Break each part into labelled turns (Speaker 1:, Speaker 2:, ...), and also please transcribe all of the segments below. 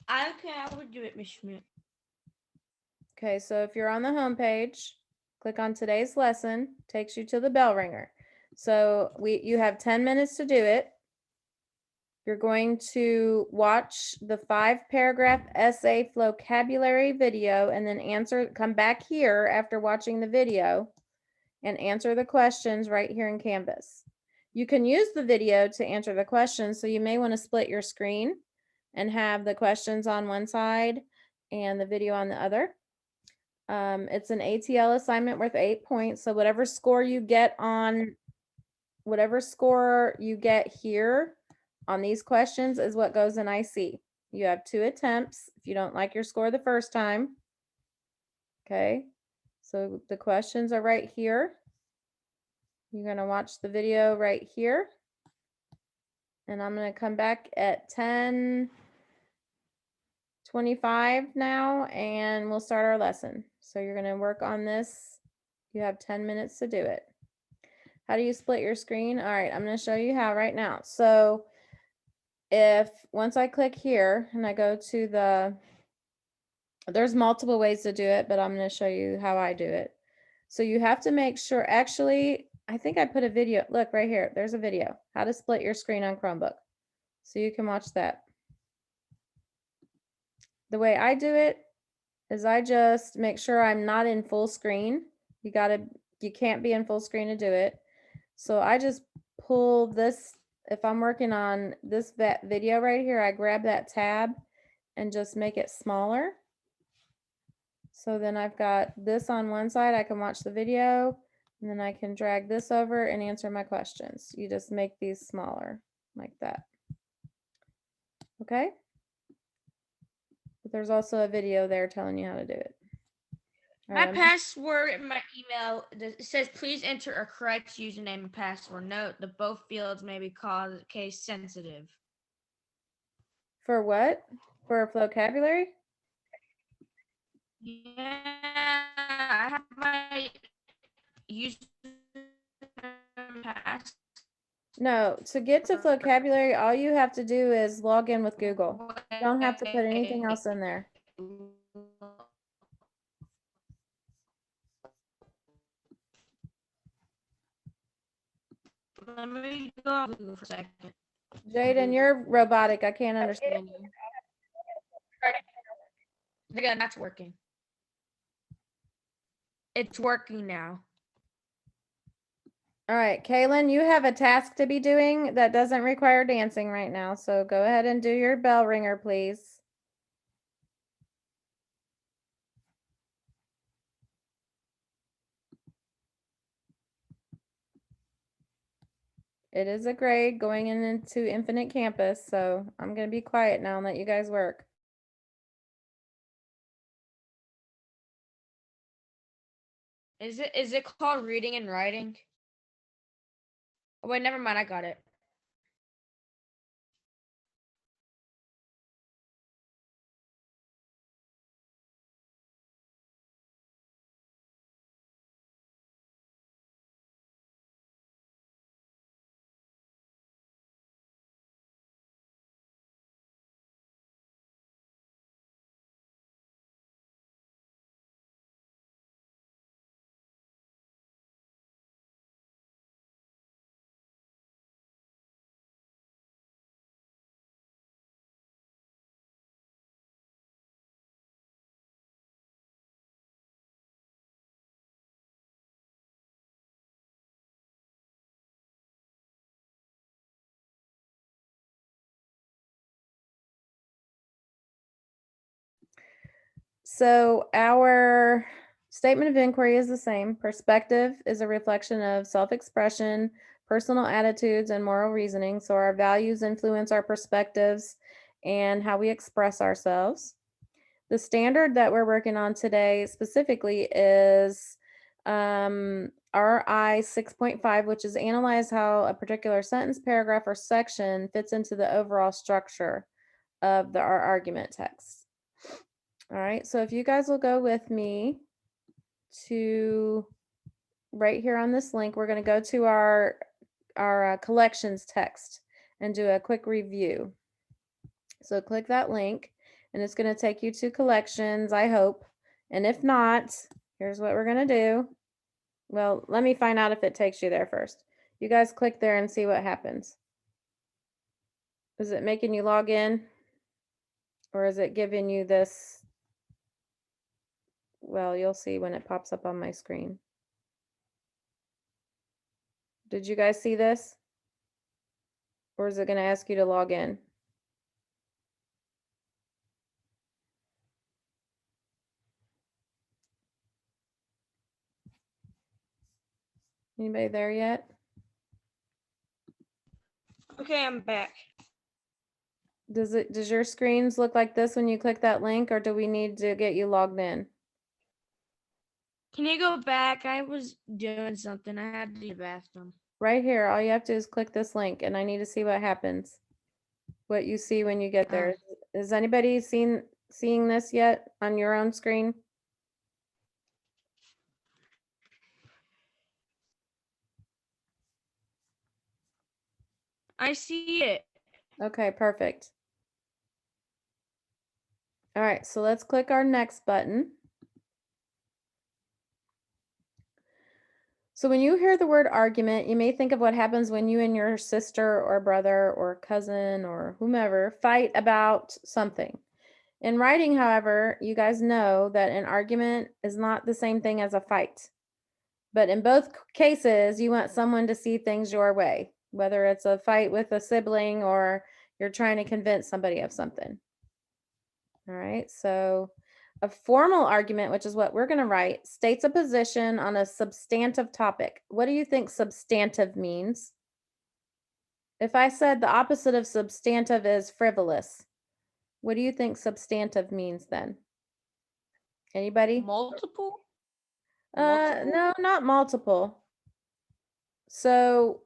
Speaker 1: I would do it, Miss Schmidt.
Speaker 2: Okay, so if you're on the home page, click on today's lesson, takes you to the bell ringer. So you have 10 minutes to do it. You're going to watch the 5-paragraph essay vocabulary video and then come back here after watching the video and answer the questions right here in Canvas. You can use the video to answer the questions, so you may want to split your screen and have the questions on one side and the video on the other. It's an ATL assignment worth 8 points, so whatever score you get here on these questions is what goes in IC. You have 2 attempts if you don't like your score the first time. Okay, so the questions are right here. You're going to watch the video right here. And I'm going to come back at 10:25 now, and we'll start our lesson. So you're going to work on this. You have 10 minutes to do it. How do you split your screen? All right, I'm going to show you how right now. So once I click here and I go to there's multiple ways to do it, but I'm going to show you how I do it. So you have to make sure, actually, I think I put a video. Look right here. There's a video. How to split your screen on Chromebook. So you can watch that. The way I do it is I just make sure I'm not in full screen. You can't be in full screen to do it. So I just pull this. If I'm working on this video right here, I grab that tab and just make it smaller. So then I've got this on one side, I can watch the video, and then I can drag this over and answer my questions. You just make these smaller like that. Okay? But there's also a video there telling you how to do it.
Speaker 1: My password in my email, it says please enter a correct username and password. Note that both fields may be case sensitive.
Speaker 2: For what? For vocabulary?
Speaker 1: Yeah, I have my username pass.
Speaker 2: No, to get to vocabulary, all you have to do is log in with Google. You don't have to put anything else in there.
Speaker 1: Let me go on Google for a second.
Speaker 2: Jaden, you're robotic. I can't understand you.
Speaker 1: Again, that's working. It's working now.
Speaker 2: All right, Kaylin, you have a task to be doing that doesn't require dancing right now. So go ahead and do your bell ringer, please. It is a grade going into Infinite Campus, so I'm going to be quiet now and let you guys work.
Speaker 1: Is it called reading and writing? Oh, wait, never mind. I got it.
Speaker 2: So our statement of inquiry is the same. Perspective is a reflection of self-expression, personal attitudes, and moral reasoning. So our values influence our perspectives and how we express ourselves. The standard that we're working on today specifically is RI 6.5, which is analyze how a particular sentence, paragraph, or section fits into the overall structure of our argument text. All right, so if you guys will go with me to right here on this link, we're going to go to our collections text and do a quick review. So click that link. and it's going to take you to collections, I hope. And if not, here's what we're going to do. Well, let me find out if it takes you there first. You guys click there and see what happens. Is it making you log in? Or is it giving you this? Well, you'll see when it pops up on my screen. Did you guys see this? Or is it going to ask you to log in? Anybody there yet?
Speaker 1: Okay, I'm back.
Speaker 2: Does your screens look like this when you click that link, or do we need to get you logged in?
Speaker 1: Can you go back? I was doing something. I had to use the bathroom.
Speaker 2: Right here, all you have to do is click this link, and I need to see what happens. What you see when you get there. Is anybody seeing this yet on your own screen?
Speaker 1: I see it.
Speaker 2: Okay, perfect. All right, so let's click our next button. So when you hear the word argument, you may think of what happens when you and your sister or brother or cousin or whomever fight about something. In writing, however, you guys know that an argument is not the same thing as a fight. But in both cases, you want someone to see things your way, whether it's a fight with a sibling or you're trying to convince somebody of something. All right, so a formal argument, which is what we're going to write, states a position on a substantive topic. What do you think substantive means? If I said the opposite of substantive is frivolous, what do you think substantive means then? Anybody?
Speaker 1: Multiple?
Speaker 2: No, not multiple. So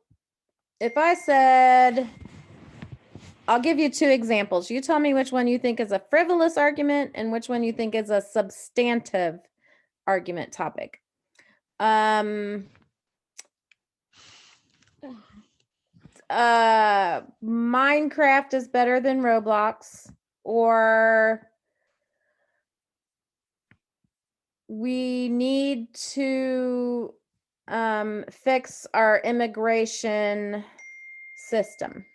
Speaker 2: if I said, I'll give you two examples. You tell me which one you think is a frivolous argument and which one you think is a substantive argument topic. Minecraft is better than Roblox, or we need to fix our immigration system.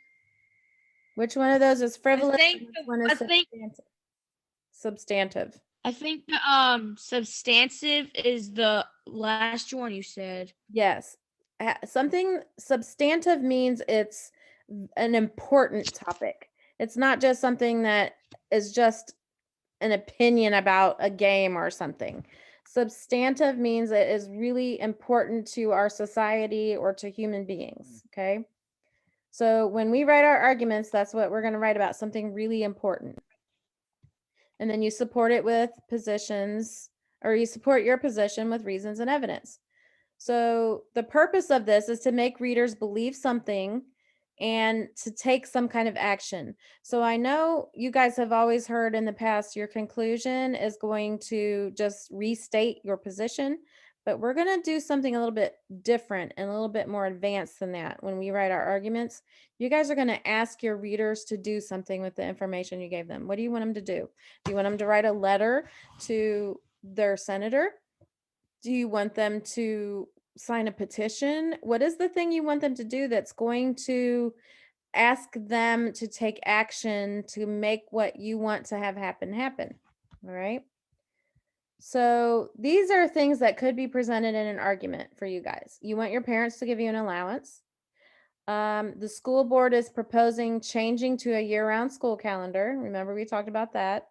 Speaker 2: Which one of those is frivolous? Substantive.
Speaker 1: I think the substantive is the last one you said.
Speaker 2: Yes. Something substantive means it's an important topic. It's not just something that is just an opinion about a game or something. Substantive means it is really important to our society or to human beings. Okay. So when we write our arguments, that's what we're going to write about, something really important. And then you support it with positions, or you support your position with reasons and evidence. So the purpose of this is to make readers believe something and to take some kind of action. So I know you guys have always heard in the past your conclusion is going to just restate your position, but we're going to do something a little bit different and a little bit more advanced than that when we write our arguments. You guys are going to ask your readers to do something with the information you gave them. What do you want them to do? Do you want them to write a letter to their senator? Do you want them to sign a petition? What is the thing you want them to do that's going to ask them to take action to make what you want to have happen? All right. So these are things that could be presented in an argument for you guys. You want your parents to give you an allowance. The school board is proposing changing to a year-round school calendar. Remember, we talked about that.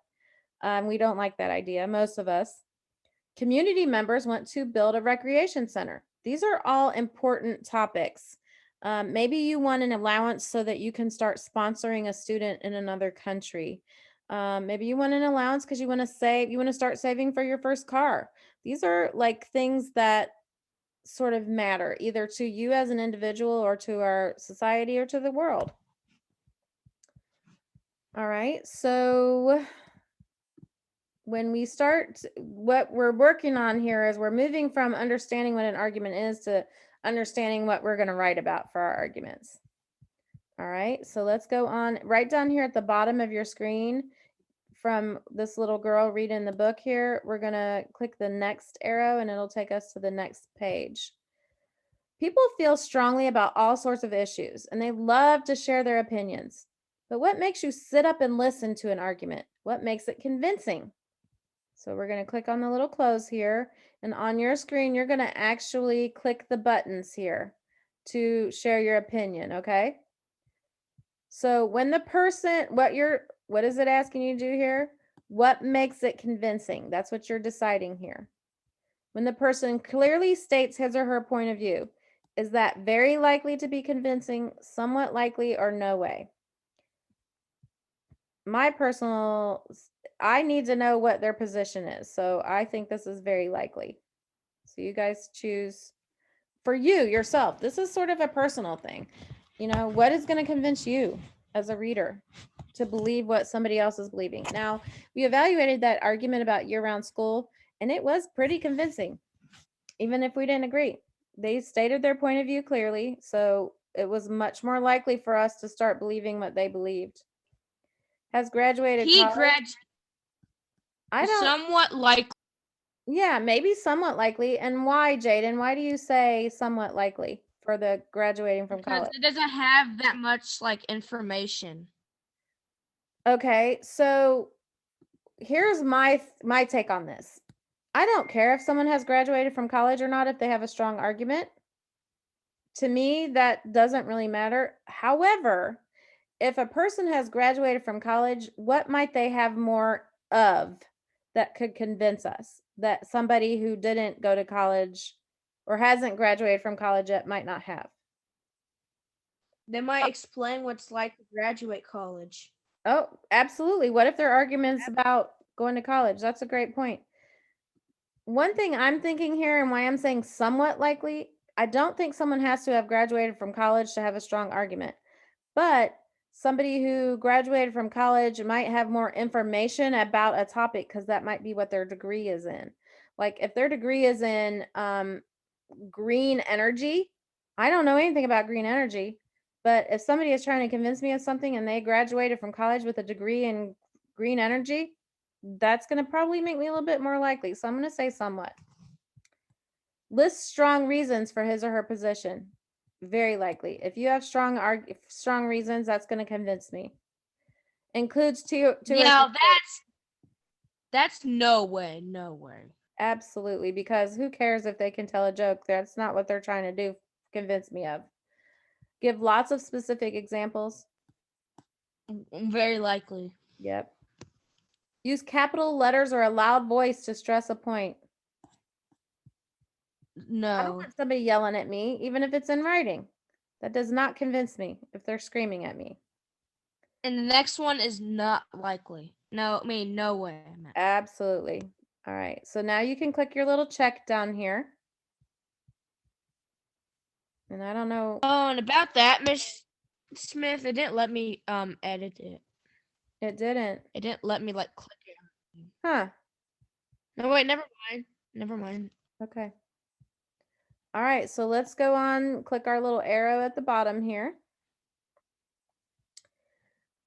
Speaker 2: We don't like that idea, most of us. Community members want to build a recreation center. These are all important topics. Maybe you want an allowance so that you can start sponsoring a student in another country. Maybe you want an allowance because you want to start saving for your first car. These are like things that sort of matter either to you as an individual or to our society or to the world. All right, so when we start, what we're working on here is we're moving from understanding what an argument is to understanding what we're going to write about for our arguments. All right, so let's go on right down here at the bottom of your screen. from this little girl reading the book here, we're going to click the next arrow and it'll take us to the next page. People feel strongly about all sorts of issues and they love to share their opinions. But what makes you sit up and listen to an argument? What makes it convincing? So we're going to click on the little close here, and on your screen, you're going to actually click the buttons here to share your opinion, okay? So when the person, what is it asking you to do here? What makes it convincing? That's what you're deciding here. When the person clearly states his or her point of view, is that very likely to be convincing, somewhat likely, or no way? I need to know what their position is. So I think this is very likely. So you guys choose for you yourself. This is sort of a personal thing. You know, what is going to convince you as a reader to believe what somebody else is believing? Now, we evaluated that argument about year-round school, and it was pretty convincing, even if we didn't agree. They stated their point of view clearly, so it was much more likely for us to start believing what they believed. Has graduated
Speaker 1: He
Speaker 2: college.
Speaker 1: graduated.
Speaker 2: I don't.
Speaker 1: Somewhat likely.
Speaker 2: Yeah, maybe somewhat likely. And why, Jaden? Why do you say somewhat likely for the graduating from
Speaker 1: Because
Speaker 2: college?
Speaker 1: it doesn't have that much like information.
Speaker 2: Okay, so here's my take on this. I don't care if someone has graduated from college or not if they have a strong argument. To me, that doesn't really matter. However, if a person has graduated from college, what might they have more of that could convince us that somebody who didn't go to college or hasn't graduated from college yet might not have?
Speaker 1: They might explain what it's like to graduate college.
Speaker 2: Oh, absolutely. What if there are arguments about going to college? That's a great point. One thing I'm thinking here and why I'm saying somewhat likely, I don't think someone has to have graduated from college to have a strong argument. But somebody who graduated from college might have more information about a topic because that might be what their degree is in. Like if their degree is in green energy, I don't know anything about green energy, but if somebody is trying to convince me of something and they graduated from college with a degree in green energy, that's going to probably make me a little bit more likely. So I'm going to say somewhat. List strong reasons for his or her position. Very likely. If you have strong reasons, that's going to convince me. Includes two.
Speaker 1: Yeah, that's no way.
Speaker 2: Absolutely, because who cares if they can tell a joke? That's not what they're trying to do. Convince me of. Give lots of specific examples.
Speaker 1: Very likely.
Speaker 2: Yep. Use capital letters or a loud voice to stress a point.
Speaker 1: No.
Speaker 2: I don't want somebody yelling at me, even if it's in writing. That does not convince me if they're screaming at me.
Speaker 1: And the next one is not likely. No, I mean, no way.
Speaker 2: Absolutely. All right. So now you can click your little check down here. And I don't know.
Speaker 1: Oh, and about that, Miss Smith, it didn't let me edit it.
Speaker 2: It didn't.
Speaker 1: It didn't let me like click it.
Speaker 2: Huh.
Speaker 1: No, wait, never mind. Okay.
Speaker 2: All right, so let's go on, click our little arrow at the bottom here.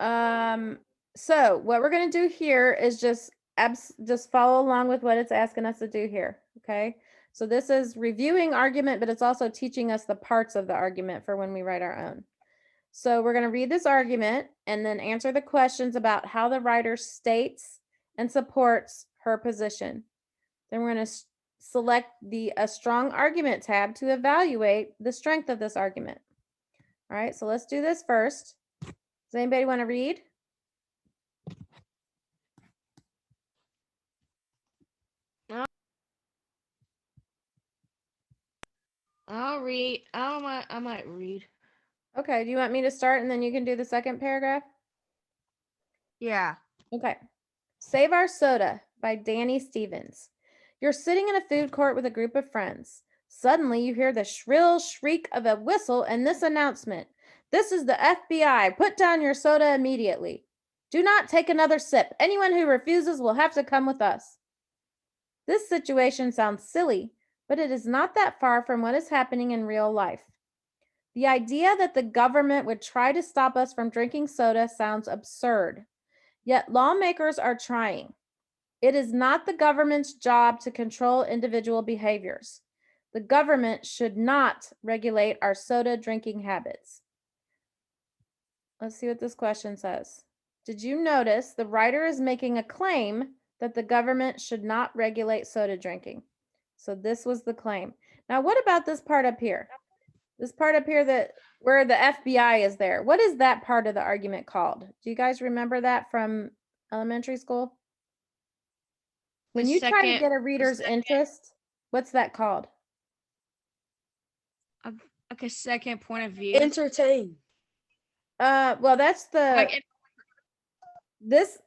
Speaker 2: So what we're going to do here is just follow along with what it's asking us to do here, okay? So this is reviewing argument, but it's also teaching us the parts of the argument for when we write our own. So we're going to read this argument and then answer the questions about how the writer states and supports her position. Then we're going to select the A Strong Argument tab to evaluate the strength of this argument. All right, so let's do this first. Does anybody want to read?
Speaker 1: I'll read. I might read.
Speaker 2: Okay, do you want me to start and then you can do the second paragraph?
Speaker 1: Yeah.
Speaker 2: Okay. Save Our Soda by Danny Stevens. You're sitting in a food court with a group of friends. Suddenly, you hear the shrill shriek of a whistle and this announcement. This is the FBI. Put down your soda immediately. Do not take another sip. Anyone who refuses will have to come with us. This situation sounds silly, but it is not that far from what is happening in real life. The idea that the government would try to stop us from drinking soda sounds absurd. Yet lawmakers are trying. It is not the government's job to control individual behaviors. The government should not regulate our soda drinking habits. Let's see what this question says. Did you notice the writer is making a claim that the government should not regulate soda drinking? So this was the claim. Now, what about this part up here? This part up here that where the FBI is there. What is that part of the argument called? Do you guys remember that from elementary school? When you try to get a reader's interest, what's that called?
Speaker 1: Like a second point of view.
Speaker 3: Entertain.
Speaker 2: Well, that's the
Speaker 1: Like
Speaker 2: this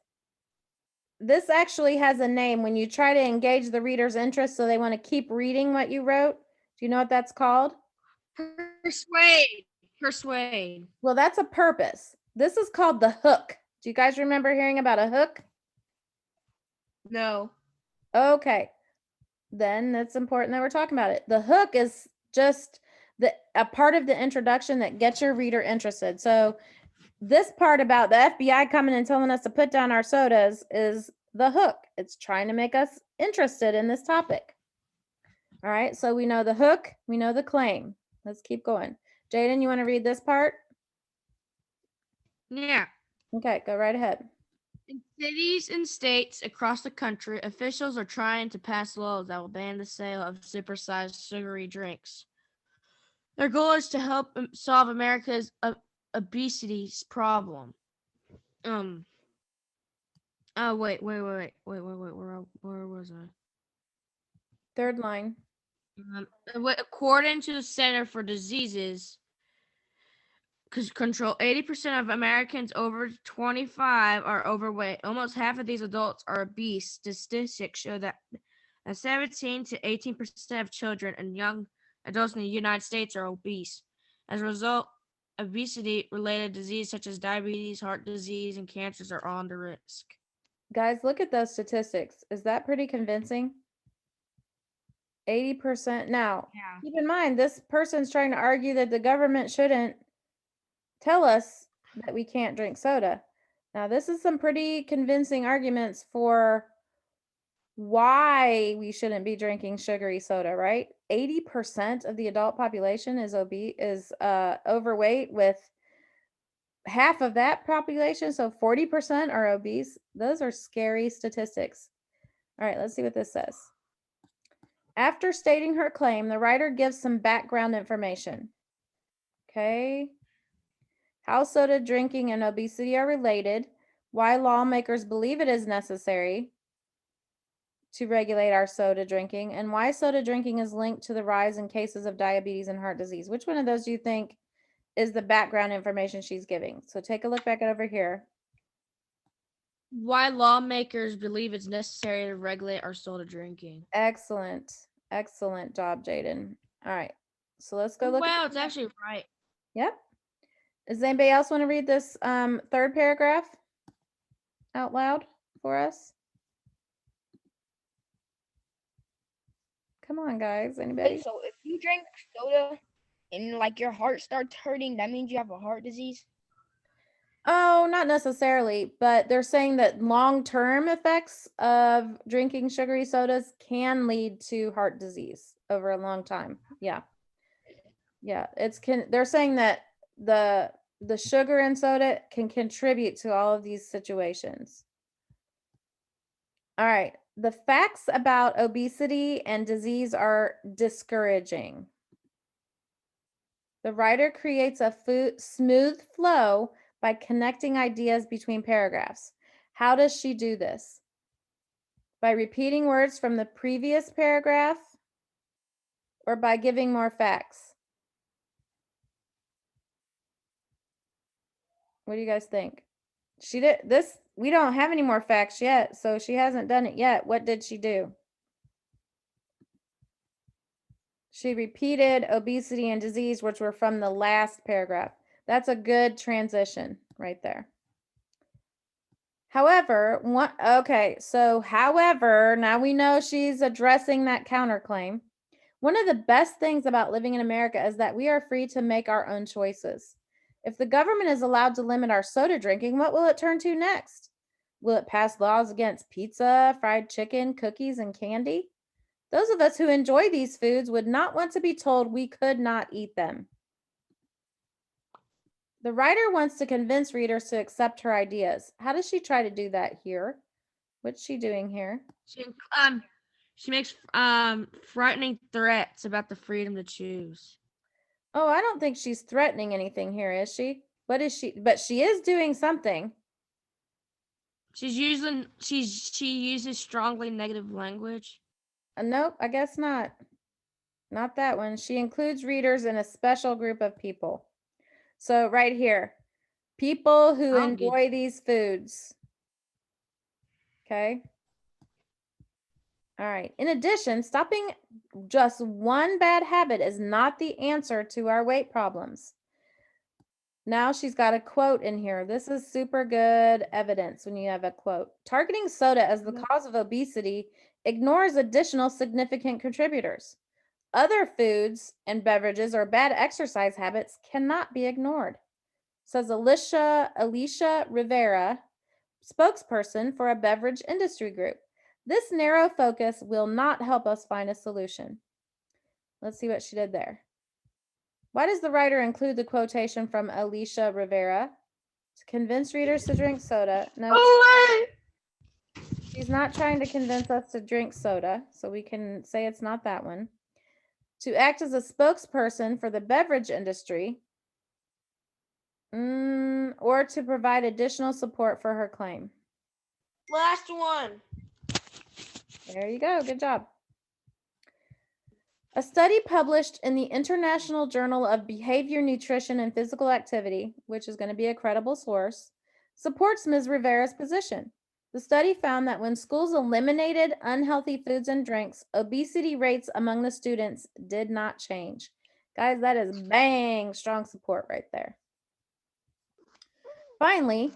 Speaker 2: actually has a name when you try to engage the reader's interest so they want to keep reading what you wrote. Do you know what that's called?
Speaker 1: Persuade.
Speaker 2: Well, that's a purpose. This is called the hook. Do you guys remember hearing about a hook?
Speaker 1: No.
Speaker 2: Okay. Then it's important that we're talking about it. The hook is just a part of the introduction that gets your reader interested. So this part about the FBI coming and telling us to put down our sodas is the hook. It's trying to make us interested in this topic. All right, so we know the hook, we know the claim. Let's keep going. Jaden, you want to read this part?
Speaker 1: Yeah.
Speaker 2: Okay, go right ahead.
Speaker 1: In cities and states across the country, officials are trying to pass laws that will ban the sale of supersized sugary drinks. Their goal is to help solve America's obesity problem. Oh, wait. Where was I?
Speaker 2: Third line.
Speaker 1: According to the Center for Diseases Control, 80% of Americans over 25 are overweight. Almost half of these adults are obese. Statistics show that 17 to 18% of children and young adults in the United States are obese. As a result, obesity-related diseases such as diabetes, heart disease, and cancers are on the risk.
Speaker 2: Guys, look at those statistics. Is that pretty convincing? 80%. Now,
Speaker 1: Yeah.
Speaker 2: keep in mind, this person's trying to argue that the government shouldn't tell us that we can't drink soda. Now, this is some pretty convincing arguments for why we shouldn't be drinking sugary soda, right? 80% of the adult population is overweight, with half of that population, so 40% are obese. Those are scary statistics. All right, let's see what this says. After stating her claim, the writer gives some background information. Okay. How soda drinking and obesity are related, why lawmakers believe it is necessary to regulate our soda drinking, and why soda drinking is linked to the rise in cases of diabetes and heart disease. Which one of those do you think is the background information she's giving? So take a look back over here.
Speaker 1: Why lawmakers believe it's necessary to regulate our soda drinking.
Speaker 2: Excellent. Excellent job, Jaden. All right. So let's go look.
Speaker 1: Wow, it's actually right.
Speaker 2: Yep. Does anybody else want to read this third paragraph out loud for us? Come on, guys. Anybody?
Speaker 3: Wait, so if you drink soda and like your heart starts hurting, that means you have a heart disease?
Speaker 2: Oh, not necessarily, but they're saying that long-term effects of drinking sugary sodas can lead to heart disease over a long time. Yeah. Yeah, they're saying that the sugar in soda can contribute to all of these situations. All right. The facts about obesity and disease are discouraging. The writer creates a smooth flow by connecting ideas between paragraphs. How does she do this? By repeating words from the previous paragraph or by giving more facts? What do you guys think? She did this. We don't have any more facts yet, so she hasn't done it yet. What did she do? She repeated obesity and disease, which were from the last paragraph. That's a good transition right there. However, now we know she's addressing that counterclaim. One of the best things about living in America is that we are free to make our own choices. If the government is allowed to limit our soda drinking, what will it turn to next? Will it pass laws against pizza, fried chicken, cookies, and candy? Those of us who enjoy these foods would not want to be told we could not eat them. The writer wants to convince readers to accept her ideas. How does she try to do that here? What's she doing here?
Speaker 1: She makes frightening threats about the freedom to choose.
Speaker 2: Oh, I don't think she's threatening anything here, is she? What is she? But she is doing something.
Speaker 1: She uses strongly negative language.
Speaker 2: Nope, I guess not. Not that one. She includes readers in a special group of people. So right here, people who
Speaker 1: I don't get
Speaker 2: enjoy these foods. Okay. All right. In addition, stopping just one bad habit is not the answer to our weight problems. Now she's got a quote in here. This is super good evidence when you have a quote. Targeting soda as the cause of obesity ignores additional significant contributors. Other foods and beverages or bad exercise habits cannot be ignored, says Alicia Rivera, spokesperson for a beverage industry group. This narrow focus will not help us find a solution. Let's see what she did there. Why does the writer include the quotation from Alicia Rivera? To convince readers to drink soda. No, she's not trying to convince us to drink soda, so we can say it's not that one. To act as a spokesperson for the beverage industry, or to provide additional support for her claim.
Speaker 1: Last one.
Speaker 2: There you go. Good job. A study published in the International Journal of Behavior, Nutrition, and Physical Activity, which is going to be a credible source, supports Ms. Rivera's position. The study found that when schools eliminated unhealthy foods and drinks, obesity rates among the students did not change. Guys, that is bang, strong support right there. Finally,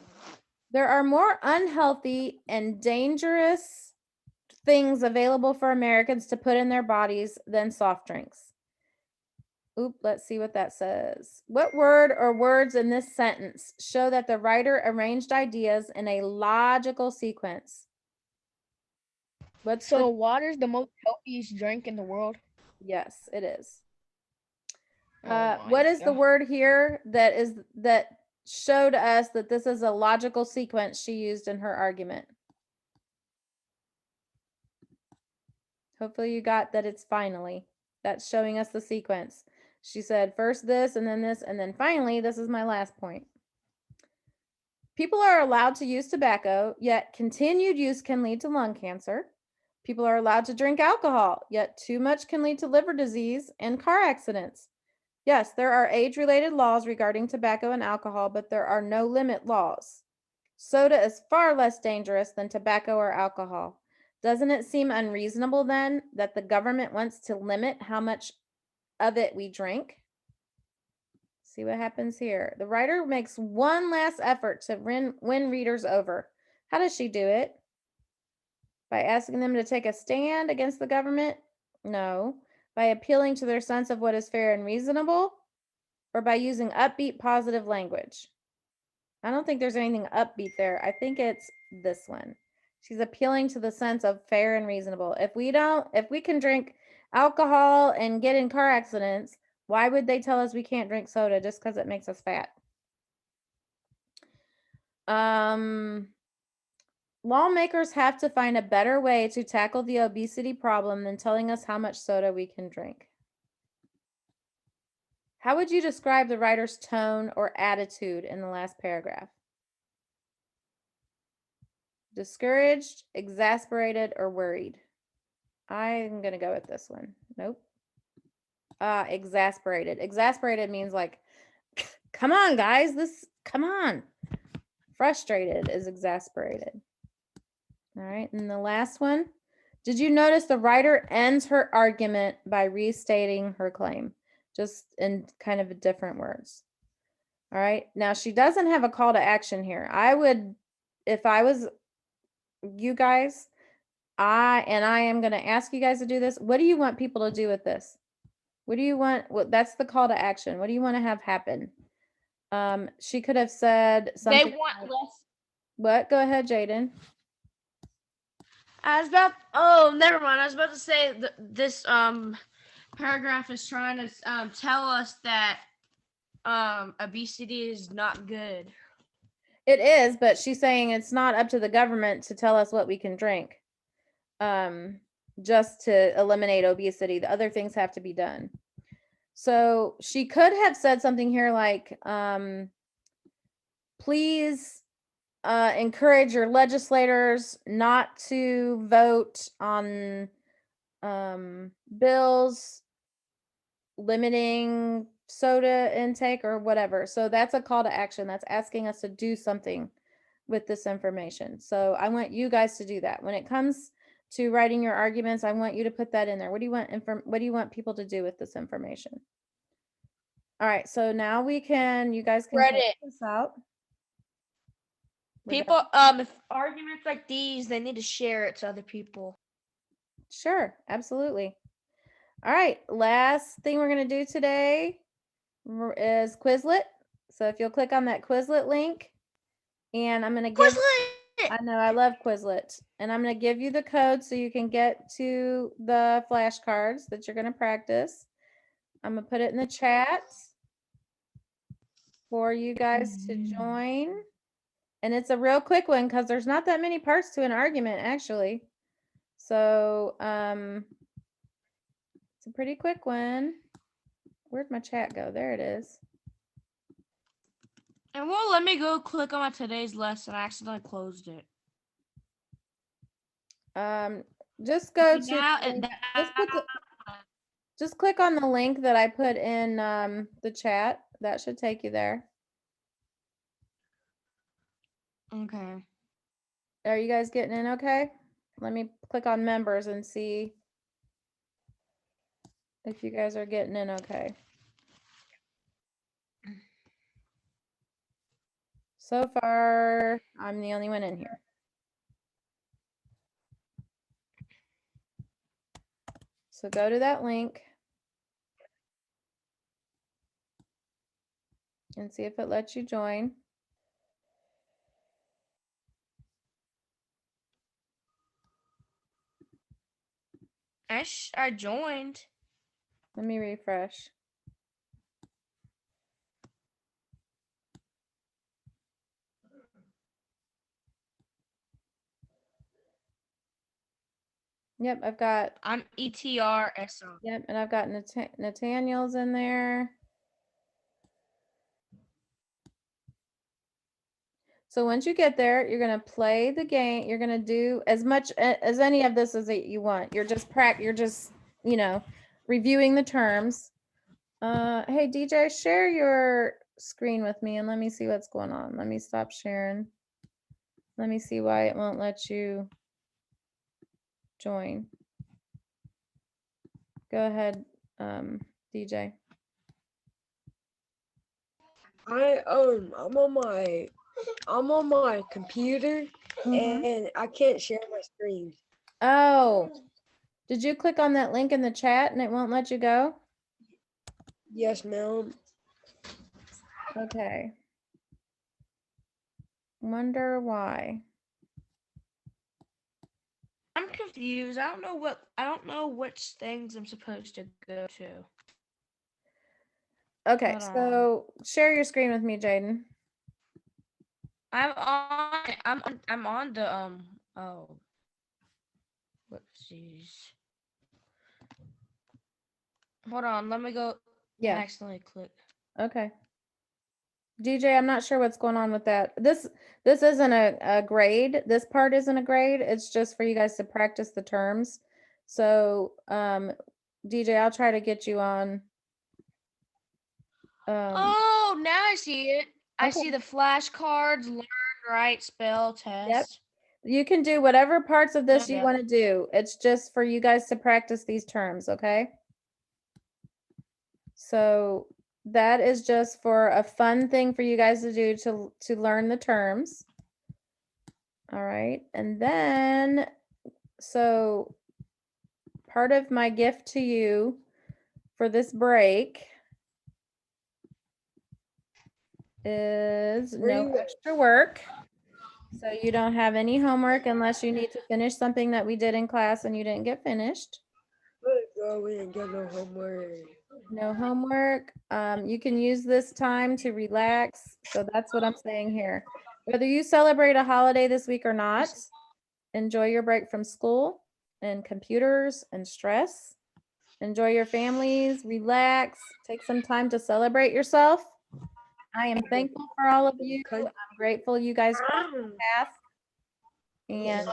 Speaker 2: there are more unhealthy and dangerous things available for Americans to put in their bodies than soft drinks. Oop, let's see what that says. What word or words in this sentence show that the writer arranged ideas in a logical sequence?
Speaker 3: So water's the most healthiest drink in the world.
Speaker 2: Yes, it is.
Speaker 3: Oh
Speaker 2: what is the
Speaker 3: God.
Speaker 2: word here that showed us that this is a logical sequence she used in her argument? Hopefully you got that it's finally. That's showing us the sequence. She said first this, and then finally, this is my last point. People are allowed to use tobacco, yet continued use can lead to lung cancer. People are allowed to drink alcohol, yet too much can lead to liver disease and car accidents. Yes, there are age-related laws regarding tobacco and alcohol, but there are no limit laws. Soda is far less dangerous than tobacco or alcohol. Doesn't it seem unreasonable then that the government wants to limit how much of it we drink? See what happens here. The writer makes one last effort to win readers over. How does she do it? By asking them to take a stand against the government? No. By appealing to their sense of what is fair and reasonable? Or by using upbeat, positive language? I don't think there's anything upbeat there. I think it's this one. She's appealing to the sense of fair and reasonable. If we can drink alcohol and get in car accidents, why would they tell us we can't drink soda just because it makes us fat? Lawmakers have to find a better way to tackle the obesity problem than telling us how much soda we can drink. How would you describe the writer's tone or attitude in the last paragraph? Discouraged, exasperated, or worried? I'm going to go with this one. Nope. Exasperated. Exasperated means like, come on, guys, come on. Frustrated is exasperated. All right, and the last one. Did you notice the writer ends her argument by restating her claim, just in kind of different words? All right, now she doesn't have a call to action here. I would, if I was you guys, I am going to ask you guys to do this. What do you want people to do with this? What do you want? That's the call to action. What do you want to have happen? She could have said something.
Speaker 1: They want less.
Speaker 2: What? Go ahead, Jaden.
Speaker 1: I was about. Oh, never mind. I was about to say this paragraph is trying to tell us that obesity is not good.
Speaker 2: It is, but she's saying it's not up to the government to tell us what we can drink. Just to eliminate obesity. The other things have to be done. So she could have said something here like, please encourage your legislators not to vote on bills limiting soda intake or whatever. So that's a call to action. That's asking us to do something with this information. So I want you guys to do that. When it comes to writing your arguments, I want you to put that in there. What do you want people to do with this information? All right, so now you guys can
Speaker 3: Read
Speaker 2: check
Speaker 3: it.
Speaker 2: this out.
Speaker 1: People, if arguments like these, they need to share it to other people.
Speaker 2: Sure, absolutely. All right, last thing we're going to do today is Quizlet. So if you'll click on that Quizlet link, and I'm going to give, I know, I love Quizlet, and I'm going to give you the code so you can get to the flashcards that you're going to practice. I'm going to put it in the chat for you guys to join. And it's a real quick one because there's not that many parts to an argument, actually. So it's a pretty quick one. Where'd my chat go? There it is.
Speaker 1: And won't let me go click on my today's lesson. I accidentally closed it.
Speaker 2: Just go
Speaker 1: Okay,
Speaker 2: to
Speaker 1: now
Speaker 2: just click on the link that I put in the chat. That should take you there.
Speaker 1: okay.
Speaker 2: Are you guys getting in okay? Let me click on members and see if you guys are getting in okay. So far, I'm the only one in here. So go to that link and see if it lets you join.
Speaker 1: I joined.
Speaker 2: Let me refresh. Yep, I've got,
Speaker 1: I'm ETRSO.
Speaker 2: yep, and I've got Nathaniel's in there. So once you get there, you're gonna play the game. You're gonna do as much as any of this as you want. You're just you know, reviewing the terms. Hey DJ, share your screen with me and let me see what's going on. Let me stop sharing. Let me see why it won't let you join. Go ahead, DJ.
Speaker 4: I'm on my computer and I can't share my screen.
Speaker 2: Oh, did you click on that link in the chat and it won't let you go?
Speaker 4: Yes, ma'am.
Speaker 2: Okay. Wonder why.
Speaker 1: I'm confused. I don't know which things I'm supposed to go to.
Speaker 2: Okay,
Speaker 1: Hold on.
Speaker 2: so share your screen with me, Jaden.
Speaker 1: I'm on the oh. Whoopsies. Hold on, let me go.
Speaker 2: Yeah.
Speaker 1: I accidentally click.
Speaker 2: Okay. DJ, I'm not sure what's going on with that. This isn't a grade. This part isn't a grade. It's just for you guys to practice the terms. So, DJ, I'll try to get you on.
Speaker 1: Oh, now I see it. I
Speaker 2: Okay.
Speaker 1: see the flashcards, learn, write, spell, test.
Speaker 2: Yep. You can do whatever parts of this you
Speaker 1: Okay.
Speaker 2: want to do. It's just for you guys to practice these terms, okay? So that is just for a fun thing for you guys to do to learn the terms. All right. And then, so part of my gift to you for this break is no extra work. So you don't have any homework unless you need to finish something that we did in class and you didn't get finished.
Speaker 4: No, we didn't get no homework.
Speaker 2: No homework. You can use this time to relax. So that's what I'm saying here. Whether you celebrate a holiday this week or not, enjoy your break from school and computers and stress. Enjoy your families, relax, take some time to celebrate yourself. I am thankful for all of you. I'm grateful you guys crossed the path. And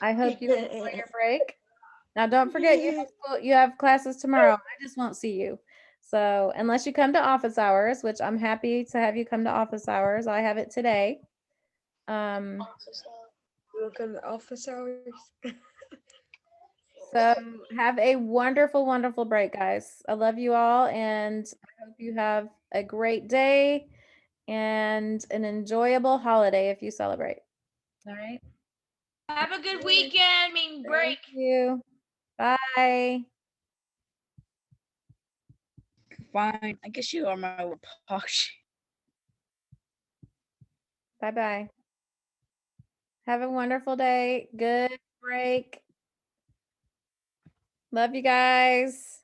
Speaker 2: I hope you enjoy your break. Now, don't forget you have school, you have classes tomorrow. I just won't see you. So unless you come to office hours, which I'm happy to have you come to office hours, I have it today.
Speaker 4: Look in the office hours.
Speaker 2: So have a wonderful, wonderful break, guys. I love you all, and I hope you have a great day and an enjoyable holiday if you celebrate. All right.
Speaker 1: Have a good weekend. Break.
Speaker 2: Thank you. Bye.
Speaker 5: Fine. I guess you are my little posh.
Speaker 2: Bye-bye. Have a wonderful day. Good break. Love you guys.